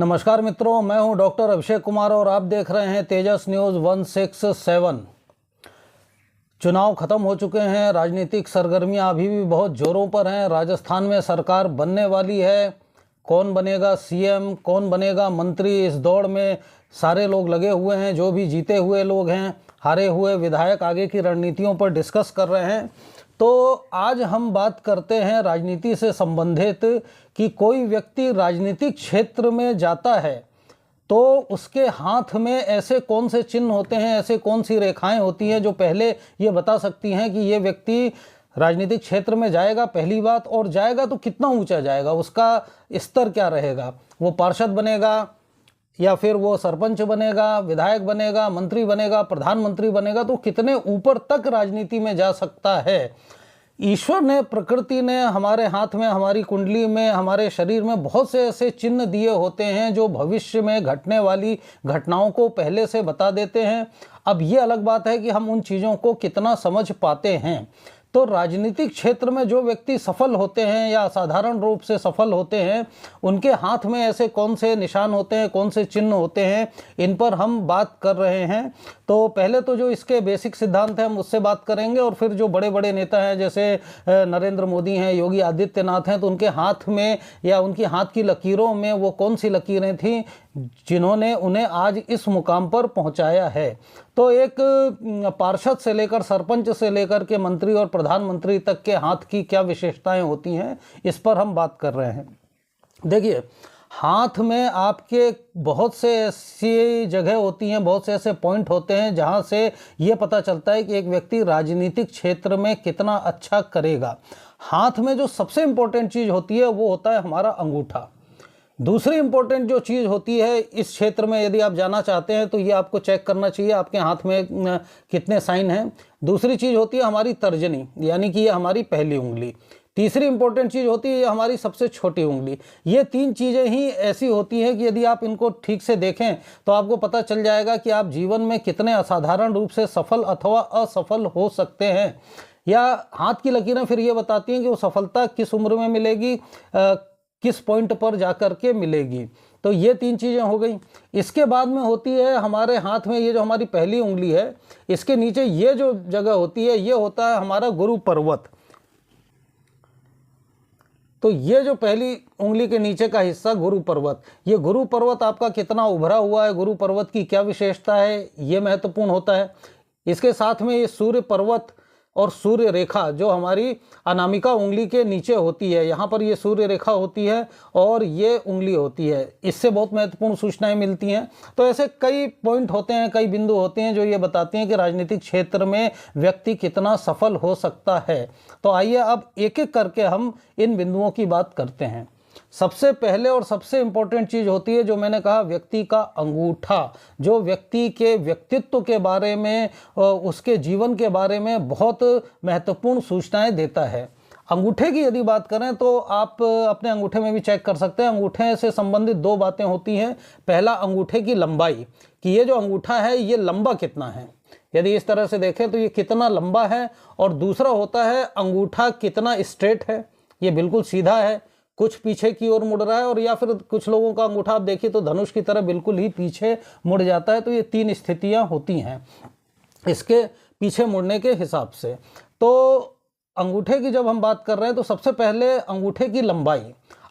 नमस्कार मित्रों, मैं हूं डॉक्टर अभिषेक कुमार और आप देख रहे हैं तेजस न्यूज़ 167। चुनाव खत्म हो चुके हैं, राजनीतिक सरगर्मियां अभी भी बहुत जोरों पर हैं। राजस्थान में सरकार बनने वाली है। कौन बनेगा सीएम, कौन बनेगा मंत्री, इस दौड़ में सारे लोग लगे हुए हैं। जो भी जीते हुए लोग हैं, हारे हुए विधायक आगे की रणनीतियों पर डिस्कस कर रहे हैं। तो आज हम बात करते हैं राजनीति से संबंधित कि कोई व्यक्ति राजनीतिक क्षेत्र में जाता है तो उसके हाथ में ऐसे कौन से चिन्ह होते हैं, ऐसे कौन सी रेखाएं होती हैं जो पहले ये बता सकती हैं कि ये व्यक्ति राजनीतिक क्षेत्र में जाएगा। पहली बात, और जाएगा तो कितना ऊंचा जाएगा, उसका स्तर क्या रहेगा, वो पार्षद बनेगा या फिर वो सरपंच बनेगा, विधायक बनेगा, मंत्री बनेगा, प्रधानमंत्री बनेगा, तो कितने ऊपर तक राजनीति में जा सकता है। ईश्वर ने, प्रकृति ने हमारे हाथ में, हमारी कुंडली में, हमारे शरीर में बहुत से ऐसे चिन्ह दिए होते हैं जो भविष्य में घटने वाली घटनाओं को पहले से बता देते हैं। अब ये अलग बात है कि हम उन चीज़ों को कितना समझ पाते हैं। तो राजनीतिक क्षेत्र में जो व्यक्ति सफल होते हैं या असाधारण रूप से सफल होते हैं, उनके हाथ में ऐसे कौन से निशान होते हैं, कौन से चिन्ह होते हैं, इन पर हम बात कर रहे हैं। तो पहले तो जो इसके बेसिक सिद्धांत हैं हम उससे बात करेंगे, और फिर जो बड़े बड़े नेता हैं जैसे नरेंद्र मोदी हैं, योगी आदित्यनाथ हैं, तो उनके हाथ में या उनकी हाथ की लकीरों में वो कौन सी लकीरें थीं जिन्होंने उन्हें आज इस मुकाम पर पहुंचाया है। तो एक पार्षद से लेकर सरपंच से लेकर के मंत्री और प्रधानमंत्री तक के हाथ की क्या विशेषताएं होती हैं, इस पर हम बात कर रहे हैं। देखिए, हाथ में आपके बहुत से ऐसी जगह होती हैं, बहुत से ऐसे पॉइंट होते हैं जहां से ये पता चलता है कि एक व्यक्ति राजनीतिक क्षेत्र में कितना अच्छा करेगा। हाथ में जो सबसे इम्पोर्टेंट चीज़ होती है वो होता है हमारा अंगूठा। दूसरी इंपॉर्टेंट जो चीज़ होती है इस क्षेत्र में, यदि आप जाना चाहते हैं तो ये आपको चेक करना चाहिए आपके हाथ में कितने साइन हैं। दूसरी चीज़ होती है हमारी तर्जनी, यानी कि ये हमारी पहली उंगली। तीसरी इंपॉर्टेंट चीज़ होती है ये हमारी सबसे छोटी उंगली। ये तीन चीज़ें ही ऐसी होती हैं कि यदि आप इनको ठीक से देखें तो आपको पता चल जाएगा कि आप जीवन में कितने असाधारण रूप से सफल अथवा असफल हो सकते हैं। या हाथ की लकीरें फिर ये बताती हैं कि वो सफलता किस उम्र में मिलेगी, किस पॉइंट पर जाकर के मिलेगी। तो ये तीन चीज़ें हो गई। इसके बाद में होती है हमारे हाथ में ये जो हमारी पहली उंगली है, इसके नीचे ये जो जगह होती है ये होता है हमारा गुरु पर्वत। तो ये जो पहली उंगली के नीचे का हिस्सा गुरु पर्वत, ये गुरु पर्वत आपका कितना उभरा हुआ है, गुरु पर्वत की क्या विशेषता है, ये महत्वपूर्ण होता है। इसके साथ में ये सूर्य पर्वत और सूर्य रेखा जो हमारी अनामिका उंगली के नीचे होती है, यहाँ पर ये सूर्य रेखा होती है और ये उंगली होती है, इससे बहुत महत्वपूर्ण सूचनाएं मिलती हैं। तो ऐसे कई पॉइंट होते हैं, कई बिंदु होते हैं जो ये बताते हैं कि राजनीतिक क्षेत्र में व्यक्ति कितना सफल हो सकता है। तो आइए अब एक एक करके हम इन बिंदुओं की बात करते हैं। सबसे पहले और सबसे इम्पोर्टेंट चीज़ होती है जो मैंने कहा, व्यक्ति का अंगूठा, जो व्यक्ति के व्यक्तित्व के बारे में, उसके जीवन के बारे में बहुत महत्वपूर्ण सूचनाएं देता है। अंगूठे की यदि बात करें तो आप अपने अंगूठे में भी चेक कर सकते हैं। अंगूठे से संबंधित दो बातें होती हैं। पहला, अंगूठे की लंबाई, कि ये जो अंगूठा है ये लंबा कितना है, यदि इस तरह से देखें तो ये कितना लंबा है। और दूसरा होता है अंगूठा कितना स्ट्रेट है, ये बिल्कुल सीधा है, कुछ पीछे की ओर मुड़ रहा है, और या फिर कुछ लोगों का अंगूठा आप देखिए तो धनुष की तरह बिल्कुल ही पीछे मुड़ जाता है। तो ये तीन स्थितियां होती हैं इसके पीछे मुड़ने के हिसाब से। तो अंगूठे की जब हम बात कर रहे हैं तो सबसे पहले अंगूठे की लंबाई।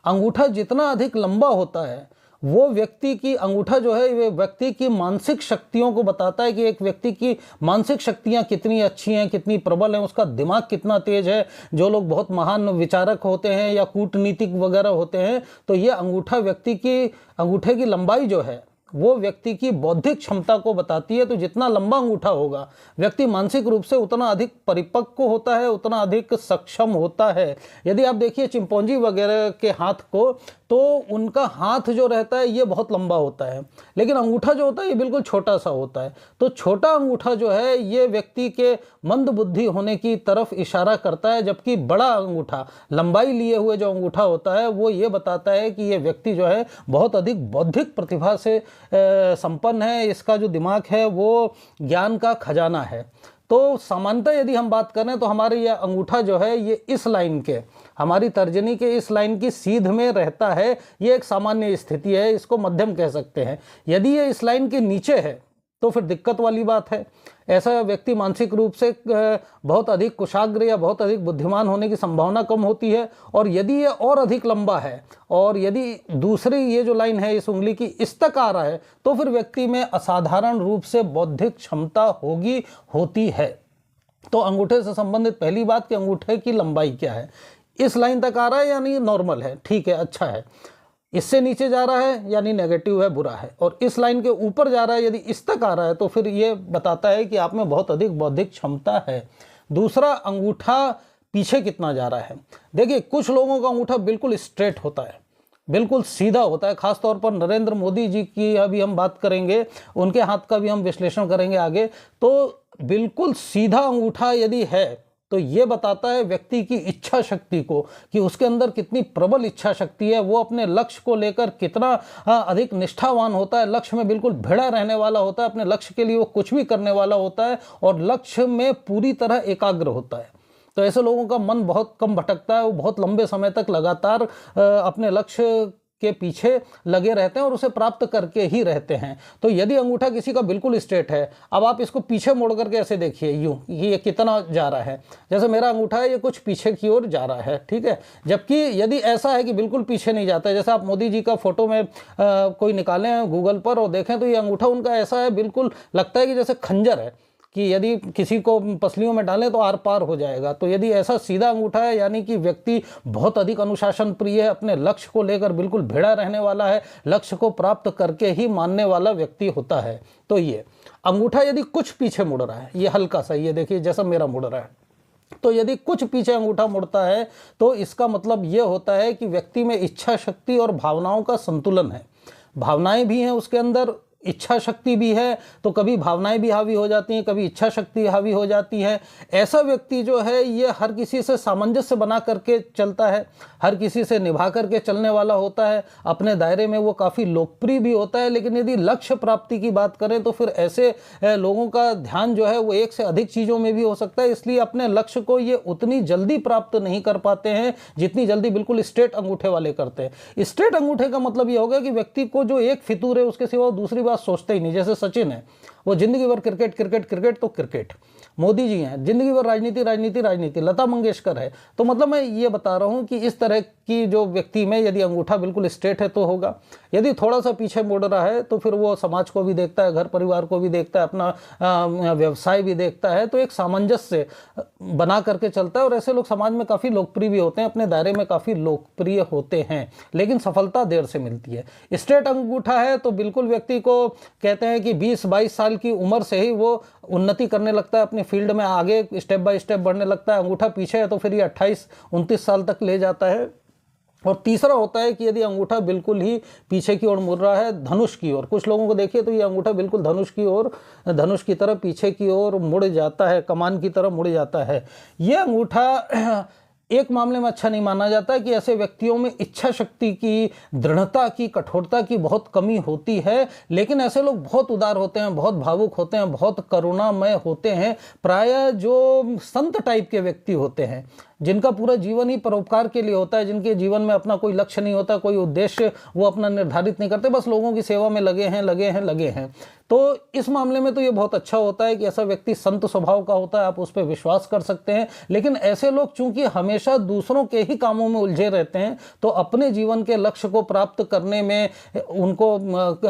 अंगूठा जितना अधिक लंबा होता है वो व्यक्ति की, अंगूठा जो है वे व्यक्ति की मानसिक शक्तियों को बताता है कि एक व्यक्ति की मानसिक शक्तियां कितनी अच्छी हैं, कितनी प्रबल हैं, उसका दिमाग कितना तेज है। जो लोग बहुत महान विचारक होते हैं या कूटनीतिक वगैरह होते हैं, तो ये अंगूठा व्यक्ति की, अंगूठे की लंबाई जो है वो व्यक्ति की बौद्धिक क्षमता को बताती है। तो जितना लंबा अंगूठा होगा व्यक्ति मानसिक रूप से उतना अधिक परिपक्व होता है, उतना अधिक सक्षम होता है। यदि आप देखिए चिंपैंजी वगैरह के हाथ को, तो उनका हाथ जो रहता है ये बहुत लंबा होता है, लेकिन अंगूठा जो होता है ये बिल्कुल छोटा सा होता है। तो छोटा अंगूठा जो है ये व्यक्ति के मंद बुद्धि होने की तरफ इशारा करता है, जबकि बड़ा अंगूठा, लंबाई लिए हुए जो अंगूठा होता है वो ये बताता है कि ये व्यक्ति जो है बहुत अधिक बौद्धिक प्रतिभा से संपन्न है, इसका जो दिमाग है वो ज्ञान का खजाना है। तो सामान्यतः यदि हम बात करें तो हमारे यह अंगूठा जो है ये इस लाइन के, हमारी तर्जनी के इस लाइन की सीध में रहता है। ये एक सामान्य स्थिति है, इसको मध्यम कह सकते हैं। यदि ये इस लाइन के नीचे है तो फिर दिक्कत वाली बात है। ऐसा व्यक्ति मानसिक रूप से बहुत अधिक कुशाग्र या बहुत अधिक बुद्धिमान होने की संभावना कम होती है। और यदि ये और अधिक लंबा है और यदि दूसरी ये जो लाइन है इस उंगली की इस तक आ रहा है तो फिर व्यक्ति में असाधारण रूप से बौद्धिक क्षमता होती है। तो अंगूठे से संबंधित पहली बात कि अंगूठे की लंबाई क्या है। इस लाइन तक आ रहा है यानी नॉर्मल है, ठीक है, अच्छा है। इससे नीचे जा रहा है यानी नेगेटिव है, बुरा है। और इस लाइन के ऊपर जा रहा है यदि इस तक आ रहा है तो फिर ये बताता है कि आप में बहुत अधिक बौद्धिक क्षमता है। दूसरा, अंगूठा पीछे कितना जा रहा है। देखिए, कुछ लोगों का अंगूठा बिल्कुल स्ट्रेट होता है, बिल्कुल सीधा होता है। खासतौर पर नरेंद्र मोदी जी की अभी हम बात करेंगे, उनके हाथ का भी हम विश्लेषण करेंगे आगे। तो बिल्कुल सीधा अंगूठा यदि है तो ये बताता है व्यक्ति की इच्छा शक्ति को, कि उसके अंदर कितनी प्रबल इच्छा शक्ति है, वो अपने लक्ष्य को लेकर कितना अधिक निष्ठावान होता है, लक्ष्य में बिल्कुल भिड़ा रहने वाला होता है, अपने लक्ष्य के लिए वो कुछ भी करने वाला होता है और लक्ष्य में पूरी तरह एकाग्र होता है। तो ऐसे लोगों का मन बहुत कम भटकता है, वो बहुत लंबे समय तक लगातार अपने लक्ष्य के पीछे लगे रहते हैं और उसे प्राप्त करके ही रहते हैं। तो यदि अंगूठा किसी का बिल्कुल स्ट्रेट है, अब आप इसको पीछे मोड़ करके ऐसे देखिए, यूं ये कितना जा रहा है। जैसे मेरा अंगूठा है ये कुछ पीछे की ओर जा रहा है, ठीक है। जबकि यदि ऐसा है कि बिल्कुल पीछे नहीं जाता है, जैसे आप मोदी जी का फोटो में कोई निकालें हैं गूगल पर और देखें तो ये अंगूठा उनका ऐसा है, बिल्कुल लगता है कि जैसे खंजर है, कि यदि किसी को पसलियों में डालें तो आर पार हो जाएगा। तो यदि ऐसा सीधा अंगूठा है यानी कि व्यक्ति बहुत अधिक अनुशासन प्रिय है, अपने लक्ष्य को लेकर बिल्कुल भिड़ा रहने वाला है, लक्ष्य को प्राप्त करके ही मानने वाला व्यक्ति होता है। तो ये अंगूठा यदि कुछ पीछे मुड़ रहा है, ये हल्का सा, ये देखिए जैसा मेरा मुड़ रहा है, तो यदि कुछ पीछे अंगूठा मुड़ता है तो इसका मतलब ये होता है कि व्यक्ति में इच्छा शक्ति और भावनाओं का संतुलन है। भावनाएं भी हैं उसके अंदर, इच्छा शक्ति भी है, तो कभी भावनाएं भी हावी हो जाती हैं, कभी इच्छा शक्ति हावी हो जाती है। ऐसा व्यक्ति जो है ये हर किसी से सामंजस्य बना करके चलता है, हर किसी से निभा करके चलने वाला होता है, अपने दायरे में वो काफ़ी लोकप्रिय भी होता है। लेकिन यदि लक्ष्य प्राप्ति की बात करें तो फिर ऐसे लोगों का ध्यान जो है वो एक से अधिक चीज़ों में भी हो सकता है, इसलिए अपने लक्ष्य को ये उतनी जल्दी प्राप्त नहीं कर पाते हैं जितनी जल्दी बिल्कुल स्ट्रेट अंगूठे वाले करते हैं। स्ट्रेट अंगूठे का मतलब ये होगा कि व्यक्ति को जो एक फितूर है उसके सिवा दूसरी बात सोचते ही नहीं। जैसे सचिन है, वो जिंदगी भर क्रिकेट क्रिकेट क्रिकेट तो क्रिकेट। मोदी जी हैं, जिंदगी भर राजनीति राजनीति राजनीति। लता मंगेशकर है। तो मतलब मैं ये बता रहा हूं कि इस तरह की जो व्यक्ति में यदि अंगूठा बिल्कुल स्ट्रेट है तो होगा, यदि थोड़ा सा पीछे मुड़ रहा है तो फिर वो समाज को भी देखता है, घर परिवार को भी देखता है, अपना व्यवसाय भी देखता है, तो एक सामंजस्य बना करके चलता है। और ऐसे लोग समाज में काफ़ी लोकप्रिय भी होते हैं, अपने दायरे में काफ़ी लोकप्रिय होते हैं, लेकिन सफलता देर से मिलती है। स्ट्रेट अंगूठा है तो बिल्कुल व्यक्ति को कहते हैं कि 20-22 साल की उम्र से ही वो उन्नति करने लगता है, अपने फील्ड में आगे स्टेप बाय स्टेप बढ़ने लगता है। अंगूठा पीछे है तो फिर ये 28-29 साल तक ले जाता है। और तीसरा होता है कि यदि अंगूठा बिल्कुल ही पीछे की ओर मुड़ रहा है, धनुष की ओर, कुछ लोगों को देखिए तो ये अंगूठा बिल्कुल धनुष की ओर, धनुष की तरह पीछे की ओर मुड़ जाता है, कमान की तरह मुड़ जाता है। ये अंगूठा एक मामले में अच्छा नहीं माना जाता है कि ऐसे व्यक्तियों में इच्छा शक्ति की, दृढ़ता की, कठोरता की बहुत कमी होती है। लेकिन ऐसे लोग बहुत उदार होते हैं, बहुत भावुक होते हैं, बहुत करुणामय होते हैं। प्रायः जो संत टाइप के व्यक्ति होते हैं, जिनका पूरा जीवन ही परोपकार के लिए होता है, जिनके जीवन में अपना कोई लक्ष्य नहीं होता, कोई उद्देश्य वो अपना निर्धारित नहीं करते, बस लोगों की सेवा में लगे हैं। तो इस मामले में तो ये बहुत अच्छा होता है कि ऐसा व्यक्ति संत स्वभाव का होता है, आप उस पर विश्वास कर सकते हैं। लेकिन ऐसे लोग चूंकि हमेशा दूसरों के ही कामों में उलझे रहते हैं तो अपने जीवन के लक्ष्य को प्राप्त करने में उनको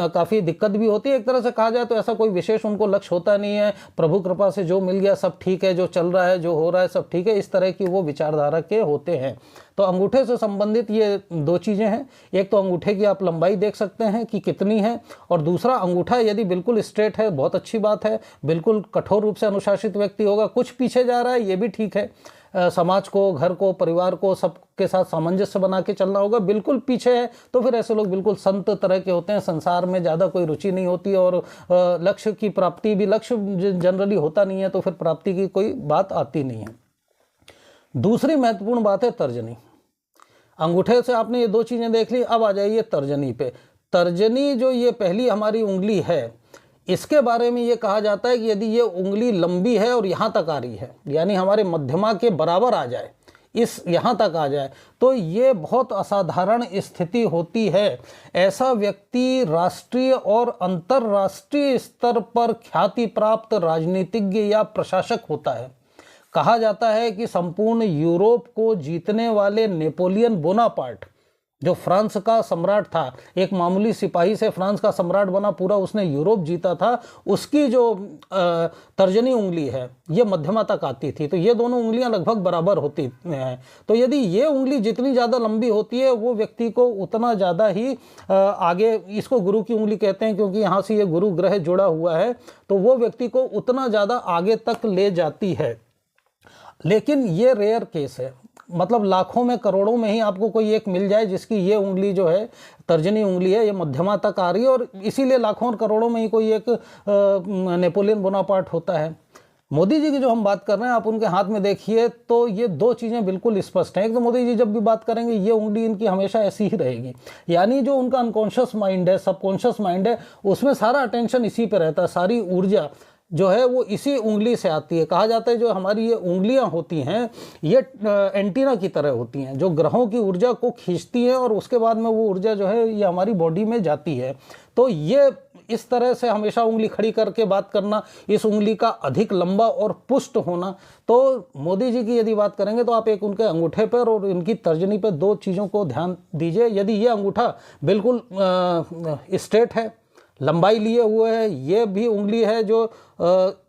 काफ़ी दिक्कत भी होती है। एक तरह से कहा जाए तो ऐसा कोई विशेष उनको लक्ष्य होता नहीं है, प्रभु कृपा से जो मिल गया सब ठीक है, जो चल रहा है, जो हो रहा है सब ठीक है, इस तरह की वो विचारधारा के होते हैं। तो अंगूठे से संबंधित ये दो चीज़ें हैं, एक तो अंगूठे की आप लंबाई देख सकते हैं कि कितनी है, और दूसरा अंगूठा यदि बिल्कुल स्ट्रेट है बहुत अच्छी बात है, बिल्कुल कठोर रूप से अनुशासित व्यक्ति होगा। कुछ पीछे जा रहा है ये भी ठीक है, समाज को, घर को, परिवार को, सबके साथ सामंजस्य बना के चलना होगा। बिल्कुल पीछे है तो फिर ऐसे लोग बिल्कुल संत तरह के होते हैं, संसार में ज़्यादा कोई रुचि नहीं होती और लक्ष्य की प्राप्ति भी, लक्ष्य जनरली होता नहीं है तो फिर प्राप्ति की कोई बात आती नहीं है। दूसरी महत्वपूर्ण बात है तर्जनी। अंगूठे से आपने ये दो चीज़ें देख ली, अब आ जाइए तर्जनी पे। तर्जनी जो ये पहली हमारी उंगली है, इसके बारे में ये कहा जाता है कि यदि ये उंगली लंबी है और यहाँ तक आ रही है, यानी हमारे मध्यमा के बराबर आ जाए, इस यहाँ तक आ जाए, तो ये बहुत असाधारण स्थिति होती है। ऐसा व्यक्ति राष्ट्रीय और अंतर्राष्ट्रीय स्तर पर ख्याति प्राप्त राजनीतिज्ञ या प्रशासक होता है। कहा जाता है कि संपूर्ण यूरोप को जीतने वाले नेपोलियन बोनापार्ट, जो फ्रांस का सम्राट था, एक मामूली सिपाही से फ्रांस का सम्राट बना, पूरा उसने यूरोप जीता था, उसकी जो तर्जनी उंगली है ये मध्यमा तक आती थी। तो ये दोनों उंगलियां लगभग बराबर होती हैं। तो यदि ये उंगली जितनी ज़्यादा लंबी होती है वो व्यक्ति को उतना ज़्यादा ही आगे, इसको गुरु की उंगली कहते हैं क्योंकि यहाँ से ये गुरु ग्रह जुड़ा हुआ है, तो वो व्यक्ति को उतना ज़्यादा आगे तक ले जाती है। लेकिन ये रेयर केस है, मतलब लाखों में करोड़ों में ही आपको कोई एक मिल जाए जिसकी ये उंगली जो है, तर्जनी उंगली है, ये मध्यमा तक आ रही है, और इसीलिए लाखों और करोड़ों में ही कोई एक नेपोलियन बोनापार्ट होता है। मोदी जी की जो हम बात कर रहे हैं, आप उनके हाथ में देखिए तो ये दो चीज़ें बिल्कुल स्पष्ट हैं। एक तो मोदी जी जब भी बात करेंगे ये उंगली इनकी हमेशा ऐसी ही रहेगी, यानी जो उनका अनकॉन्शियस माइंड है, सबकॉन्शियस माइंड है, उसमें सारा अटेंशन इसी पे रहता है, सारी ऊर्जा जो है वो इसी उंगली से आती है। कहा जाता है जो हमारी ये उंगलियां होती हैं ये एंटीना की तरह होती हैं, जो ग्रहों की ऊर्जा को खींचती हैं और उसके बाद में वो ऊर्जा जो है ये हमारी बॉडी में जाती है। तो ये इस तरह से हमेशा उंगली खड़ी करके बात करना, इस उंगली का अधिक लंबा और पुष्ट होना। तो मोदी जी की यदि बात करेंगे तो आप एक उनके अंगूठे पर और इनकी तर्जनी पर दो चीज़ों को ध्यान दीजिए। यदि ये अंगूठा बिल्कुल स्ट्रेट है, लंबाई लिए हुए है, ये भी उंगली है जो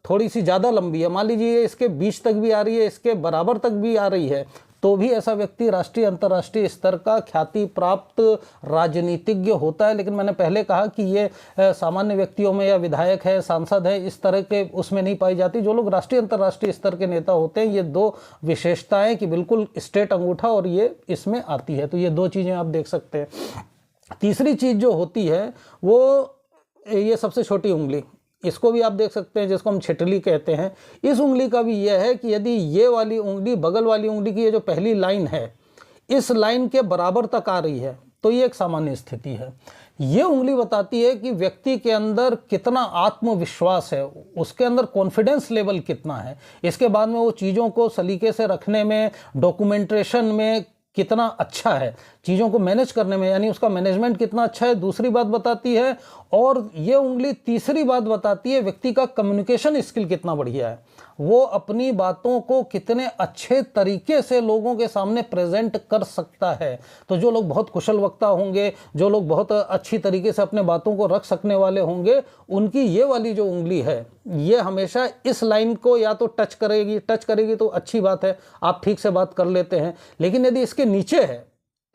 थोड़ी सी ज़्यादा लंबी है, मान लीजिए इसके बीच तक भी आ रही है, इसके बराबर तक भी आ रही है, तो भी ऐसा व्यक्ति राष्ट्रीय अंतर्राष्ट्रीय स्तर का ख्याति प्राप्त राजनीतिज्ञ होता है। लेकिन मैंने पहले कहा कि ये सामान्य व्यक्तियों में या विधायक है, सांसद है, इस तरह के उसमें नहीं पाई जाती। जो लोग राष्ट्रीय अंतर्राष्ट्रीय स्तर के नेता होते हैं, ये दो विशेषताएं कि बिल्कुल स्ट्रेट अंगूठा और ये इसमें आती है, तो ये दो चीज़ें आप देख सकते हैं। तीसरी चीज़ जो होती है वो ये सबसे छोटी उंगली, इसको भी आप देख सकते हैं, जिसको हम छिटली कहते हैं। इस उंगली का भी यह है कि यदि ये वाली उंगली बगल वाली उंगली की ये जो पहली लाइन है, इस लाइन के बराबर तक आ रही है, तो ये एक सामान्य स्थिति है। ये उंगली बताती है कि व्यक्ति के अंदर कितना आत्मविश्वास है, उसके अंदर कॉन्फिडेंस लेवल कितना है, इसके बाद में वो चीज़ों को सलीके से रखने में, डॉक्यूमेंटेशन में कितना अच्छा है, चीज़ों को मैनेज करने में, यानी उसका मैनेजमेंट कितना अच्छा है, दूसरी बात बताती है। और ये उंगली तीसरी बात बताती है व्यक्ति का कम्युनिकेशन स्किल कितना बढ़िया है, वो अपनी बातों को कितने अच्छे तरीके से लोगों के सामने प्रेजेंट कर सकता है। तो जो लोग बहुत कुशल वक्ता होंगे, जो लोग बहुत अच्छी तरीके से अपने बातों को रख सकने वाले होंगे, उनकी ये वाली जो उंगली है ये हमेशा इस लाइन को या तो टच करेगी तो अच्छी बात है, आप ठीक से बात कर लेते हैं। लेकिन यदि इसके नीचे है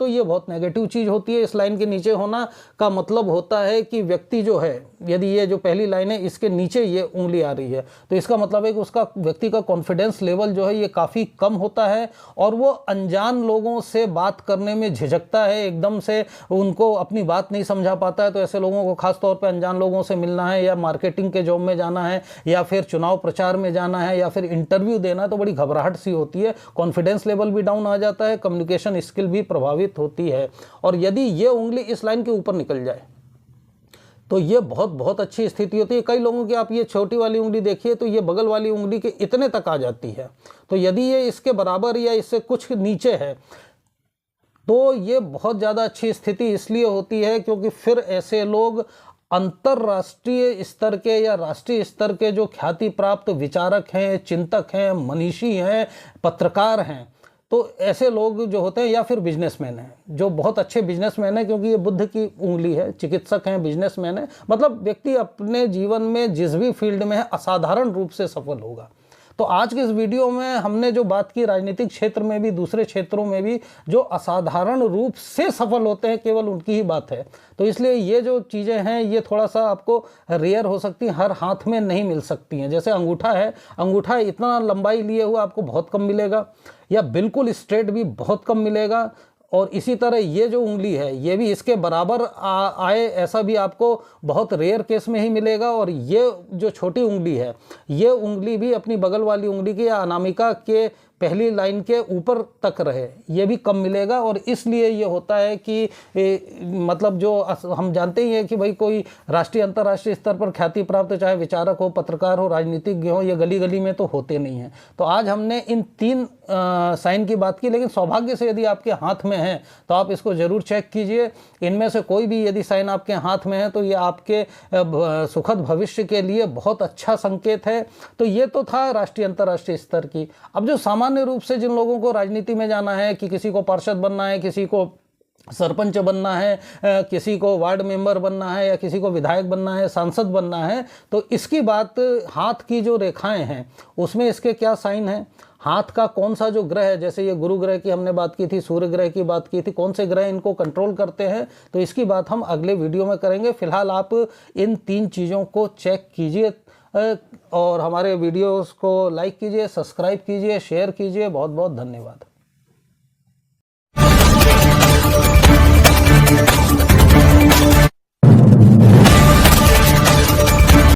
तो ये बहुत नेगेटिव चीज़ होती है। इस लाइन के नीचे होना का मतलब होता है कि व्यक्ति जो है, यदि ये जो पहली लाइन है इसके नीचे ये उंगली आ रही है, तो इसका मतलब है कि उसका व्यक्ति का कॉन्फिडेंस लेवल जो है ये काफ़ी कम होता है और वो अनजान लोगों से बात करने में झिझकता है, एकदम से उनको अपनी बात नहीं समझा पाता है। तो ऐसे लोगों को खास तौर पर अनजान लोगों से मिलना है या मार्केटिंग के जॉब में जाना है या फिर चुनाव प्रचार में जाना है या फिर इंटरव्यू देना है, तो बड़ी घबराहट सी होती है, कॉन्फिडेंस लेवल भी डाउन आ जाता है, कम्युनिकेशन स्किल भी प्रभावित होती है। और यदि ये उंगली इस लाइन के ऊपर निकल जाए तो ये बहुत अच्छी स्थिति होती है। कई लोगों की आप ये छोटी वाली उंगली देखिए तो ये बगल वाली उंगली के इतने तक आ जाती है। तो यदि ये इसके बराबर या इससे कुछ नीचे है तो ये बहुत ज़्यादा अच्छी स्थिति इसलिए होती है क्योंकि फिर ऐसे लोग अंतर्राष्ट्रीय स्तर के या राष्ट्रीय स्तर के जो ख्याति प्राप्त विचारक हैं, चिंतक हैं, मनीषी हैं, पत्रकार हैं, तो ऐसे लोग जो होते हैं या फिर बिजनेसमैन हैं, जो बहुत अच्छे बिजनेसमैन हैं, क्योंकि ये बुद्ध की उंगली है, चिकित्सक हैं, बिजनेसमैन हैं, मतलब व्यक्ति अपने जीवन में जिस भी फील्ड में है असाधारण रूप से सफल होगा। तो आज के इस वीडियो में हमने जो बात की, राजनीतिक क्षेत्र में भी दूसरे क्षेत्रों में भी जो असाधारण रूप से सफल होते हैं केवल उनकी ही बात है। तो इसलिए ये जो चीज़ें हैं ये थोड़ा सा आपको रेयर हो सकती हैं, हर हाथ में नहीं मिल सकती हैं। जैसे अंगूठा है, अंगूठा इतना लंबाई लिए हुआ आपको बहुत कम मिलेगा, या बिल्कुल स्ट्रेट भी बहुत कम मिलेगा। और इसी तरह ये जो उंगली है ये भी इसके बराबर आए ऐसा भी आपको बहुत रेयर केस में ही मिलेगा। और ये जो छोटी उंगली है ये उंगली भी अपनी बगल वाली उंगली की या अनामिका के पहली लाइन के ऊपर तक रहे, ये भी कम मिलेगा। और इसलिए ये होता है कि मतलब जो हम जानते ही हैं कि भाई कोई राष्ट्रीय अंतर्राष्ट्रीय स्तर पर ख्याति प्राप्त चाहे विचारक हो, पत्रकार हो, राजनीतिज्ञ हो, ये गली गली में तो होते नहीं हैं। तो आज हमने इन 3 साइन की बात की, लेकिन सौभाग्य से यदि आपके हाथ में है तो आप इसको जरूर चेक कीजिए। इनमें से कोई भी यदि साइन आपके हाथ में है तो ये आपके सुखद भविष्य के लिए बहुत अच्छा संकेत है। तो ये तो था राष्ट्रीय अंतर्राष्ट्रीय स्तर की। अब जो सामान्य रूप से जिन लोगों को राजनीति में जाना है, कि किसी को पार्षद बनना है, किसी को सरपंच बनना है, किसी को वार्ड मेंबर बनना है, या किसी को विधायक बनना है, सांसद बनना है, तो इसकी बात हाथ की जो रेखाएं हैं उसमें इसके क्या साइन हैं, हाथ का कौन सा जो ग्रह है, जैसे ये गुरु ग्रह की हमने बात की थी, सूर्य ग्रह की बात की थी, कौन से ग्रह इनको कंट्रोल करते हैं, तो इसकी बात हम अगले वीडियो में करेंगे। फिलहाल आप इन 3 चीज़ों को चेक कीजिए और हमारे वीडियोस को लाइक कीजिए, सब्सक्राइब कीजिए, शेयर कीजिए। बहुत बहुत धन्यवाद।